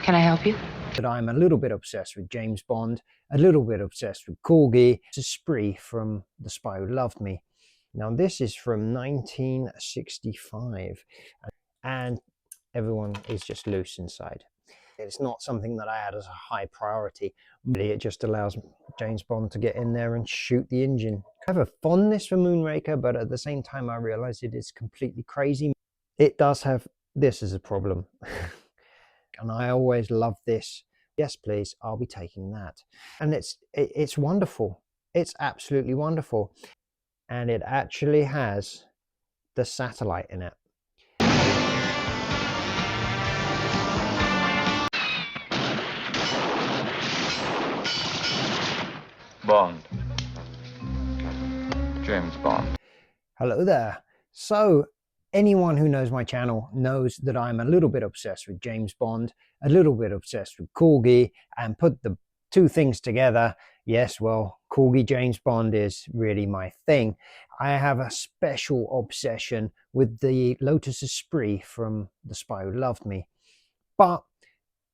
Can I help you? That I'm a little bit obsessed with James Bond, a little bit obsessed with Corgi. It's a spree from The Spy Who Loved Me. Now this is from 1965 and everyone is just loose inside. It's not something that I had as a high priority. It just allows James Bond to get in there and shoot the engine. I have a fondness for Moonraker, but at the same time I realize it is completely crazy. It does have this as a problem. And I always love this. Yes, please, I'll be taking that. And it's wonderful. It's absolutely wonderful. And it actually has the satellite in it. Bond. James Bond. Hello there. So anyone who knows my channel knows that I'm a little bit obsessed with James Bond, a little bit obsessed with Corgi, and put the two things together. Yes, well, Corgi James Bond is really my thing. I have a special obsession with the Lotus Esprit from The Spy Who Loved Me. But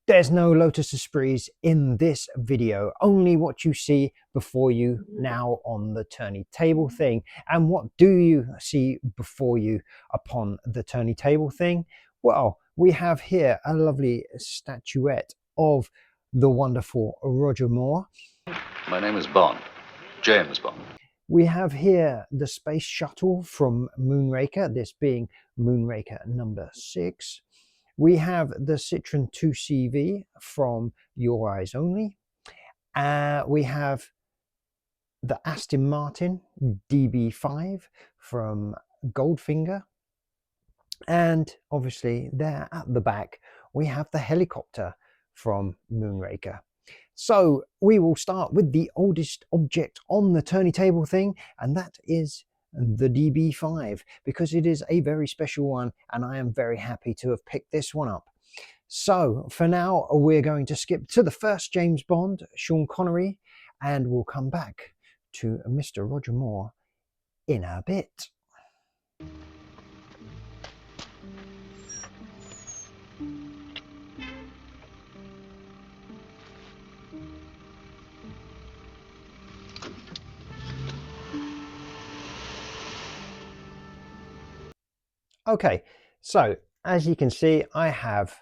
there's no Lotus Esprits in this video, only what you see before you now on the tourney table thing. And what do you see before you upon the tourney table thing? Well, we have here a lovely statuette of the wonderful Roger Moore. My name is Bond, James Bond. We have here the space shuttle from Moonraker, this being Moonraker number 6. We have the Citroen 2CV from Your Eyes Only. We have the Aston Martin DB5 from Goldfinger. And obviously there at the back, we have the helicopter from Moonraker. So we will start with the oldest object on the tourney table thing, and that is the DB5, because it is a very special one and I am very happy to have picked this one up. So for now we're going to skip to the first James Bond, Sean Connery, and we'll come back to Mr. Roger Moore in a bit. Okay, so as you can see, I have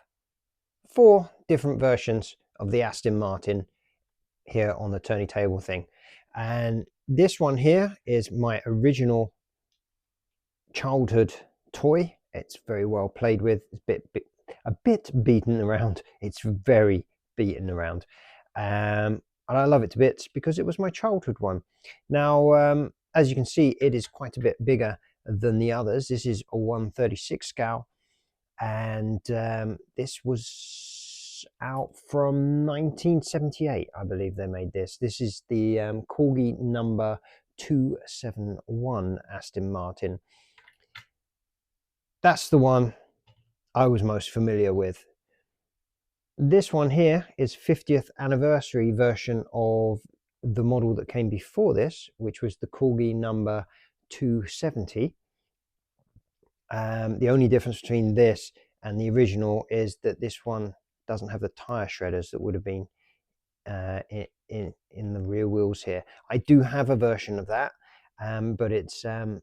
4 different versions of the Aston Martin here on the tourney table thing. And this one here is my original childhood toy. It's very well played with. It's a bit beaten around. It's very beaten around. And I love it to bits because it was my childhood one. Now, as you can see, it is quite a bit bigger than the others. This is a 1/36 scale, and this was out from 1978, I believe they made this. This is the Corgi number 271 Aston Martin. That's the one I was most familiar with. This one here is 50th anniversary version of the model that came before this, which was the Corgi number 270. The only difference between this and the original is that this one doesn't have the tire shredders that would have been in the rear wheels here. I do have a version of that, but it's a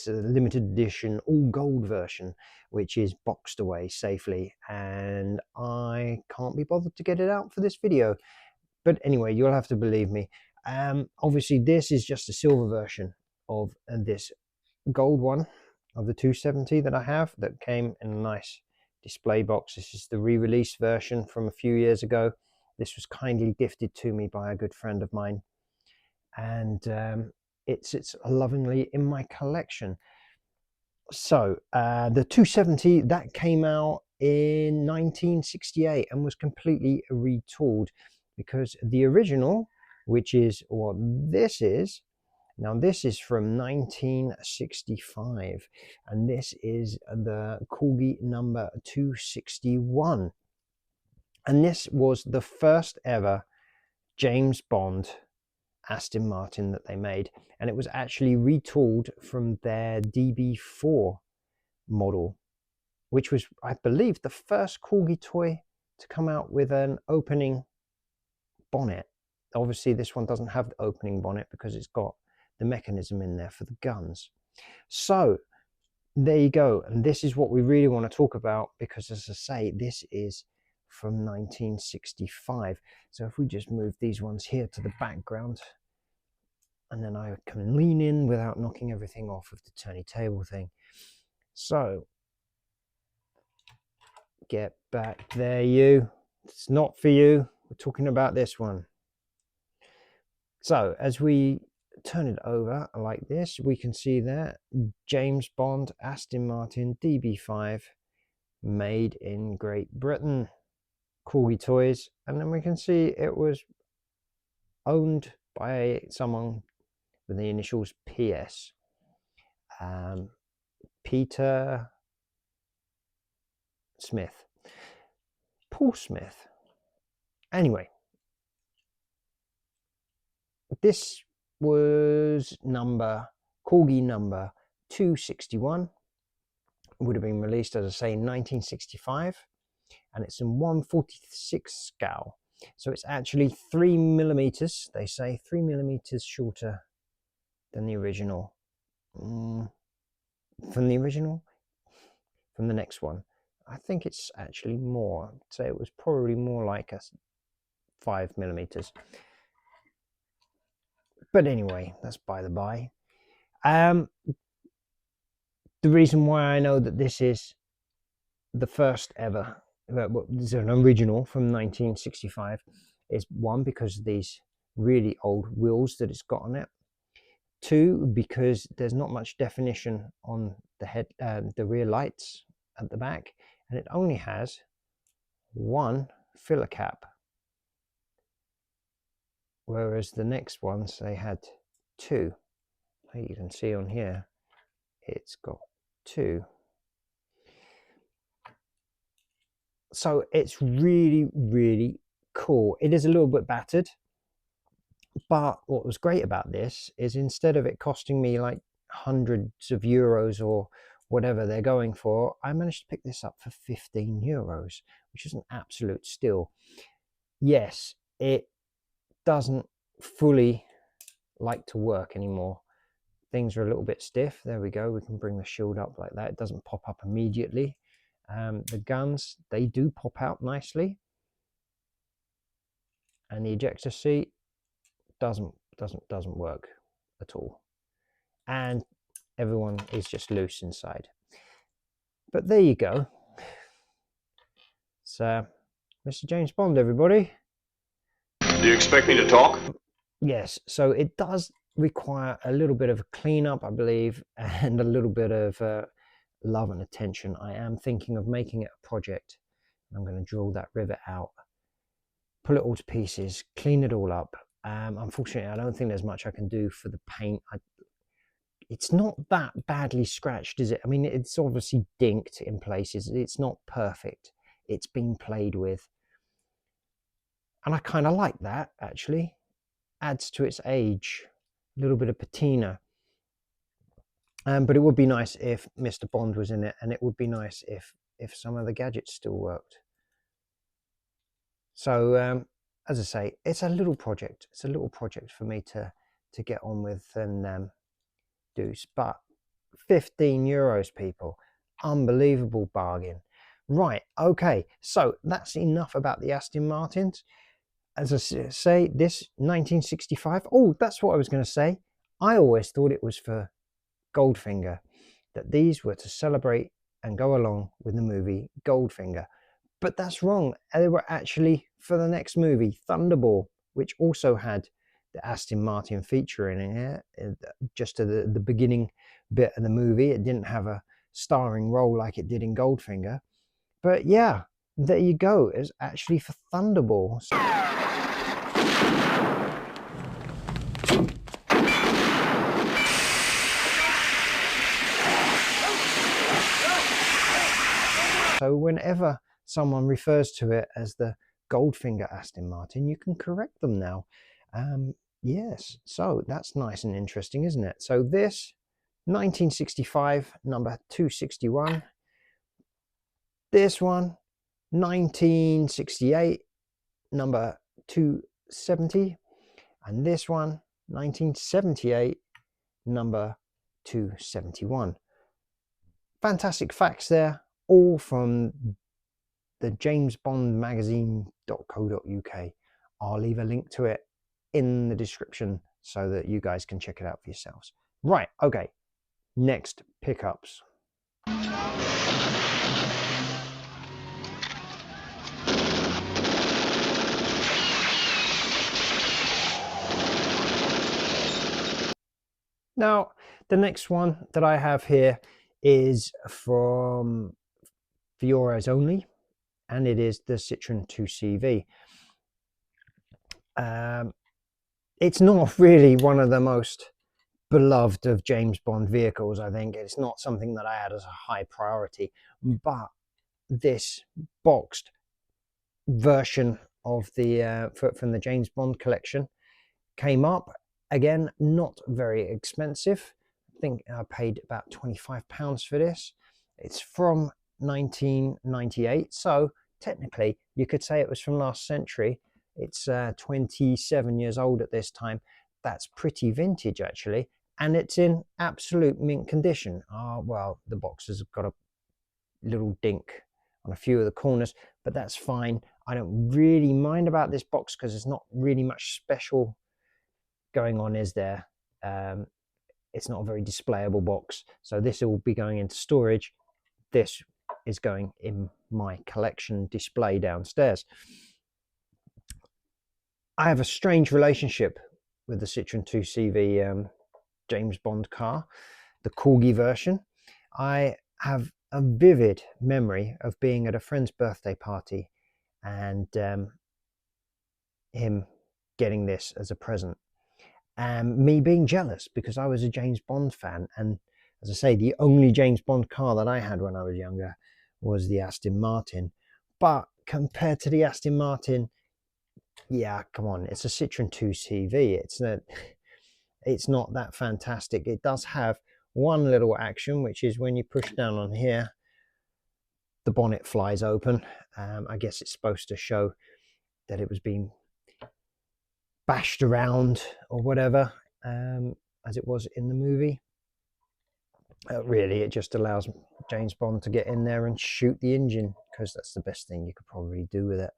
limited edition all gold version, which is boxed away safely, and I can't be bothered to get it out for this video. But anyway, you'll have to believe me. Obviously this is just a silver version of this gold one of the 270 that I have, that came in a nice display box. This is the re-release version from a few years ago. This was kindly gifted to me by a good friend of mine, and it sits lovingly in my collection. So the 270, that came out in 1968 and was completely retooled, because the original, which is what this is, now this is from 1965, and this is the Corgi number 261. And this was the first ever James Bond Aston Martin that they made, and it was actually retooled from their DB4 model, which was, I believe, the first Corgi toy to come out with an opening bonnet. Obviously this one doesn't have the opening bonnet because it's got the mechanism in there for the guns. So there you go, and this is what we really want to talk about, because as I say, this is from 1965. So if we just move these ones here to the background, and then I can lean in without knocking everything off of the turny table thing. So get back there, you. It's not for you. We're talking about this one. So as we turn it over like this, we can see there James Bond Aston Martin DB5, made in Great Britain, Corgi Toys, and then we can see it was owned by someone with the initials PS, Peter Smith, Paul Smith. Anyway, this was Corgi number 261. It would have been released, as I say, in 1965, and it's in 1/46 scale. So it's actually 3mm, they say, 3mm shorter than the original. From the next one. I think it's actually more. I'd say it was probably more like a 5mm. But anyway, that's by the by. The reason why I know that this is the first ever, this is an original from 1965, is one, because of these really old wheels that it's got on it. Two, because there's not much definition on the rear lights at the back, and it only has one filler cap, whereas the next ones they had two. You can see on here it's got two. So it's really, really cool. It is a little bit battered, but what was great about this is instead of it costing me like hundreds of euros or whatever they're going for, I managed to pick this up for 15 euros, which is an absolute steal. Yes, it doesn't fully like to work anymore. Things are a little bit stiff. There we go. We can bring the shield up like that. It doesn't pop up immediately. The guns, they do pop out nicely, and the ejector seat doesn't work at all, and everyone is just loose inside. But there you go. It's Mr. James Bond, everybody. Do you expect me to talk? Yes, so it does require a little bit of a cleanup, I believe, and a little bit of love and attention. I am thinking of making it a project. I'm going to drill that rivet out, pull it all to pieces, clean it all up. Unfortunately, I don't think there's much I can do for the paint. It's not that badly scratched, is it? I mean, it's obviously dinked in places. It's not perfect. It's been played with. And I kind of like that, actually. Adds to its age. A little bit of patina. But it would be nice if Mr. Bond was in it, and it would be nice if some of the gadgets still worked. So, as I say, it's a little project. It's a little project for me to get on with and do. But 15 euros, people. Unbelievable bargain. Right, okay. So that's enough about the Aston Martins. As I say, this 1965. Oh, that's what I was going to say. I always thought it was for Goldfinger, that these were to celebrate and go along with the movie Goldfinger. But that's wrong. They were actually for the next movie, Thunderball, which also had the Aston Martin feature in it, just at the beginning bit of the movie. It didn't have a starring role like it did in Goldfinger. But yeah, there you go. It's actually for Thunderball. So whenever someone refers to it as the Goldfinger Aston Martin, you can correct them now. Yes, so that's nice and interesting, isn't it? So this 1965 number 261. This one 1968, number 270, and this one, 1978, number 271. Fantastic facts there, all from the jamesbondmagazine.co.uk. I'll leave a link to it in the description so that you guys can check it out for yourselves. Right, okay, next pickups. Now, the next one that I have here is from For Your Eyes Only, and it is the Citroen 2CV. It's not really one of the most beloved of James Bond vehicles, I think. It's not something that I had as a high priority, but this boxed version of the from the James Bond collection came up. Again, not very expensive. I think I paid about £25 for this. It's from 1998, so technically you could say it was from last century. It's 27 years old at this time. That's pretty vintage, actually, and it's in absolute mint condition. Well, the boxes have got a little dink on a few of the corners, but that's fine. I don't really mind about this box because there's not really much special going on, is there? It's not a very displayable box, so this will be going into storage. This is going in my collection display downstairs. I have a strange relationship with the Citroen 2CV James Bond car, the Corgi version. I have a vivid memory of being at a friend's birthday party and him getting this as a present, and me being jealous because I was a James Bond fan. And as I say, the only James Bond car that I had when I was younger was the Aston Martin. But compared to the Aston Martin, yeah, come on, it's a Citroen 2CV. It's not that fantastic. It does have one little action, which is when you push down on here, the bonnet flies open. I guess it's supposed to show that it was being bashed around or whatever, as it was in the movie. Really, it just allows James Bond to get in there and shoot the engine, because that's the best thing you could probably do with it.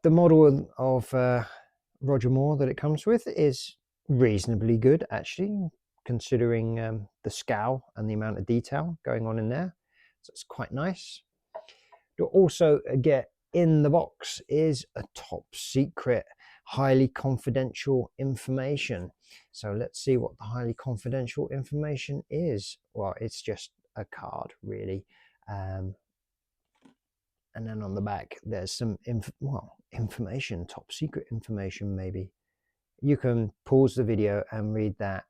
The model of Roger Moore that it comes with is reasonably good, actually, considering the scowl and the amount of detail going on in there. So it's quite nice. You'll also get in the box is a top secret, highly confidential information. So let's see what the highly confidential information is. Well, it's just a card, really. And then on the back, there's some information, top secret information, maybe. You can pause the video and read that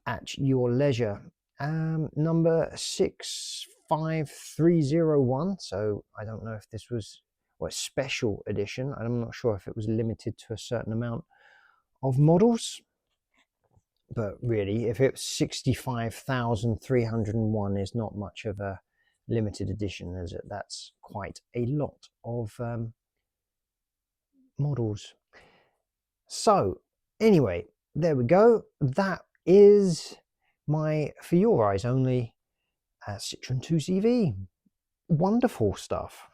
at your leisure. Number 65301. So I don't know if this was a special edition. I'm not sure if it was limited to a certain amount of models. But really, if it's 65,301 is not much of a limited edition, is it? That's quite a lot of models. So anyway, there we go. That is my For Your Eyes Only Citroen 2CV. Wonderful stuff.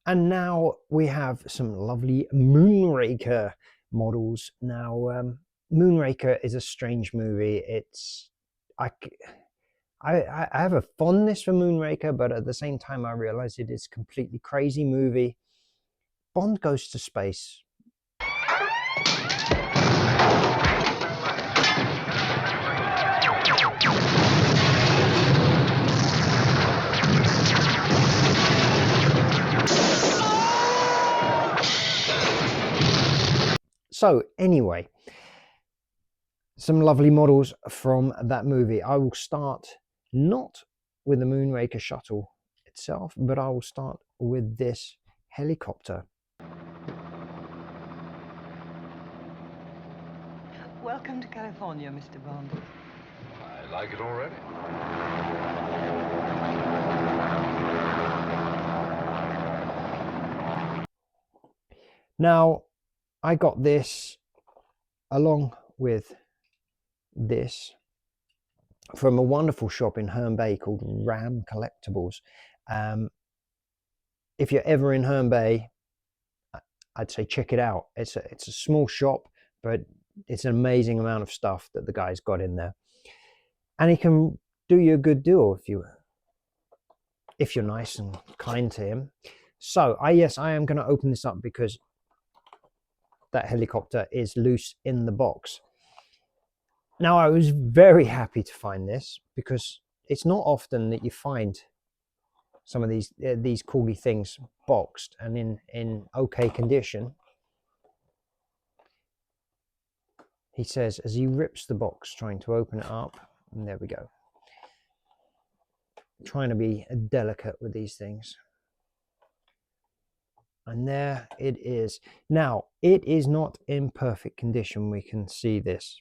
And now we have some lovely Moonraker models. Now, Moonraker is a strange movie. I have a fondness for Moonraker, but at the same time I realize it is a completely crazy movie. Bond goes to space. So anyway, some lovely models from that movie. I will start not with the Moonraker shuttle itself, but I will start with this helicopter. Welcome Welcome to California, Mr. Bond. I like it already. Now, I got this along with this from a wonderful shop in Herne Bay called Ram Collectibles. If you're ever in Herne Bay, I'd say check it out. It's a small shop, but it's an amazing amount of stuff that the guy's got in there, and he can do you a good deal if you're nice and kind to him. So I am going to open this up because that helicopter is loose in the box. Now, I was very happy to find this because it's not often that you find some of these Corgi things boxed and in okay condition. He says as he rips the box, trying to open it up, and there we go. Trying to be delicate with these things. And there it is. Now, it is not in perfect condition. We can see this.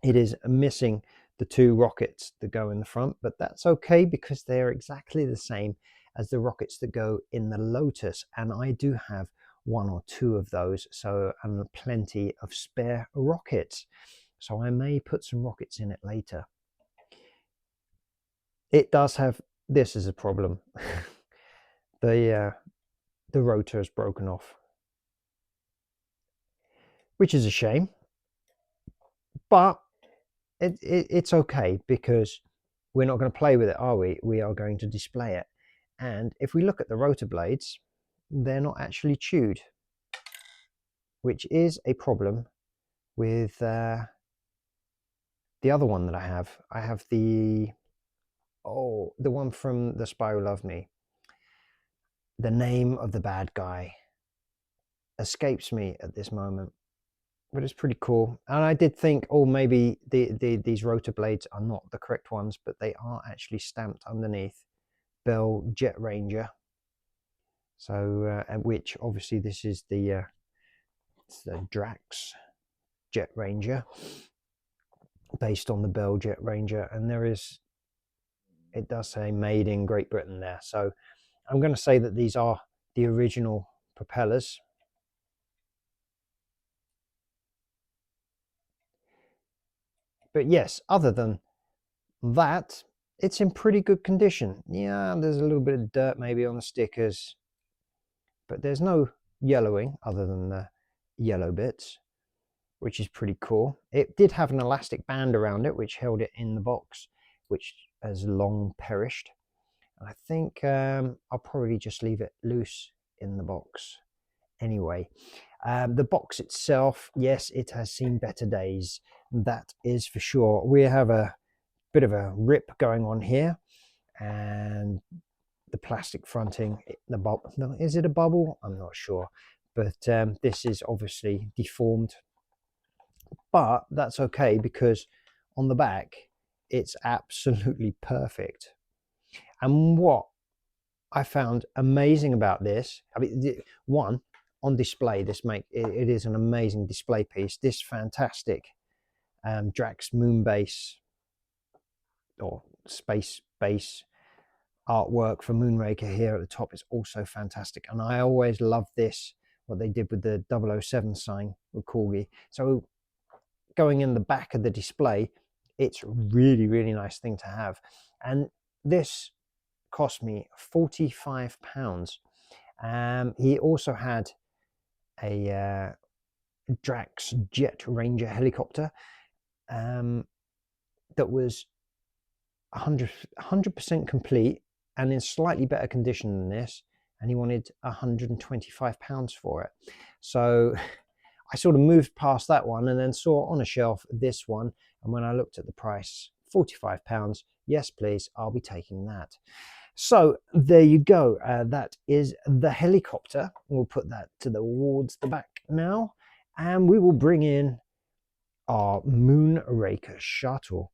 It is missing the two rockets that go in the front, but that's okay because they are exactly the same as the rockets that go in the Lotus. And I do have one or two of those, so and plenty of spare rockets. So I may put some rockets in it later. It does have this as a problem. The rotor is broken off, which is a shame, but it's okay because we're not going to play with it, are we? We are going to display it. And if we look at the rotor blades, they're not actually chewed, which is a problem with the other one that I have. I have the one from The Spy Who Loved Me. The name of the bad guy escapes me at this moment, but it's pretty cool. And I did think, oh, maybe these rotor blades are not the correct ones, but they are actually stamped underneath Bell Jet Ranger. So, which obviously this is the Drax Jet Ranger, based on the Bell Jet Ranger, and it does say made in Great Britain there. So I'm going to say that these are the original propellers. But yes, other than that, it's in pretty good condition. Yeah, there's a little bit of dirt maybe on the stickers, but there's no yellowing other than the yellow bits, which is pretty cool. It did have an elastic band around it, which held it in the box, which has long perished. I think I'll probably just leave it loose in the box anyway. The box itself, yes, it has seen better days. That is for sure. We have a bit of a rip going on here, and the plastic fronting, the bubble. No, is it a bubble? I'm not sure, but this is obviously deformed. But that's okay because on the back, it's absolutely perfect. And what I found amazing about this, I mean, one, on display, it is an amazing display piece. This fantastic Drax moon base or space base artwork for Moonraker here at the top is also fantastic. And I always love this, what they did with the 007 sign with Corgi. So going in the back of the display, it's really, really nice thing to have. And this cost me £45. He also had a Drax Jet Ranger Helicopter that was 100% complete and in slightly better condition than this, and he wanted £125 for it. So I sort of moved past that one and then saw on a shelf this one, and when I looked at the price, £45, yes please, I'll be taking that. So there you go. That is the helicopter. We'll put that towards the back now, and we will bring in our Moonraker shuttle.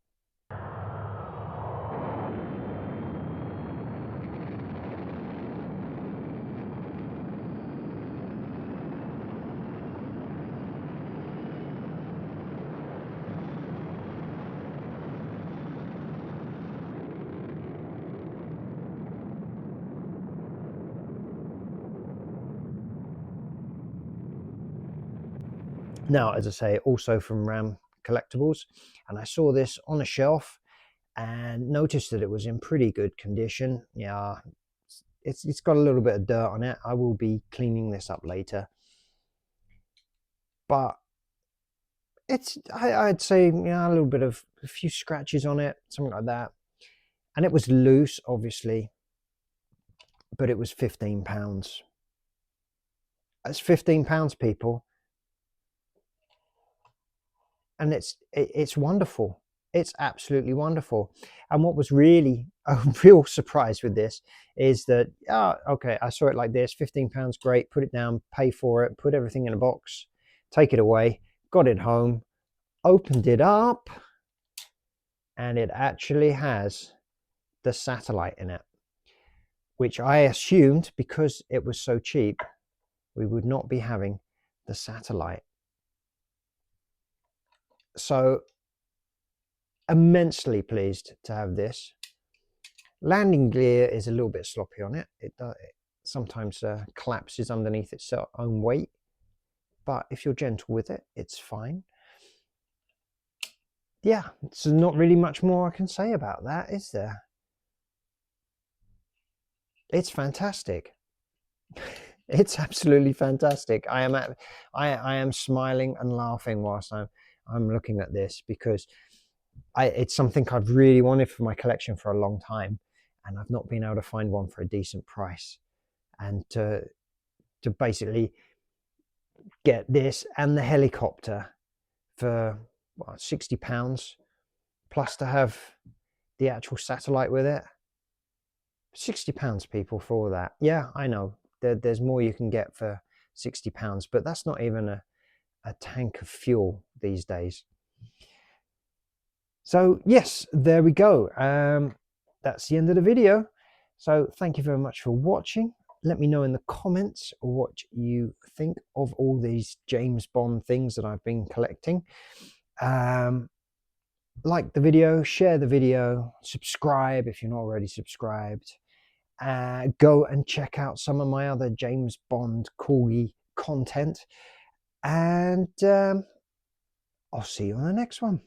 Now, as I say, also from Ram Collectibles, and I saw this on a shelf and noticed that it was in pretty good condition. Yeah, it's got a little bit of dirt on it. I will be cleaning this up later, but it's I'd say, yeah, a little bit of a few scratches on it, something like that. And it was loose, obviously, but it was £15. That's £15, people, and it's wonderful. It's absolutely wonderful. And what was really a real surprise with this is that, okay, I saw it like this, £15, great, put it down, pay for it, put everything in a box, take it away, got it home, opened it up, and it actually has the satellite in it, which I assumed, because it was so cheap, we would not be having the satellite. So immensely pleased to have this. Landing gear is a little bit sloppy on it. It sometimes collapses underneath its own weight, but if you're gentle with it, it's fine. Yeah, so not really much more I can say about that, is there? It's fantastic. It's absolutely fantastic. I am smiling and laughing whilst I'm looking at this, because it's something I've really wanted for my collection for a long time, and I've not been able to find one for a decent price. And to basically get this and the helicopter for £60, plus to have the actual satellite with it. £60, people, for all that. Yeah, I know there's more you can get for £60, but that's not even a tank of fuel these days. So yes, there we go. That's the end of the video. So thank you very much for watching. Let me know in the comments what you think of all these James Bond things that I've been collecting. Like the video, share the video, subscribe if you're not already subscribed. Go and check out some of my other James Bond Corgi content, and I'll see you on the next one.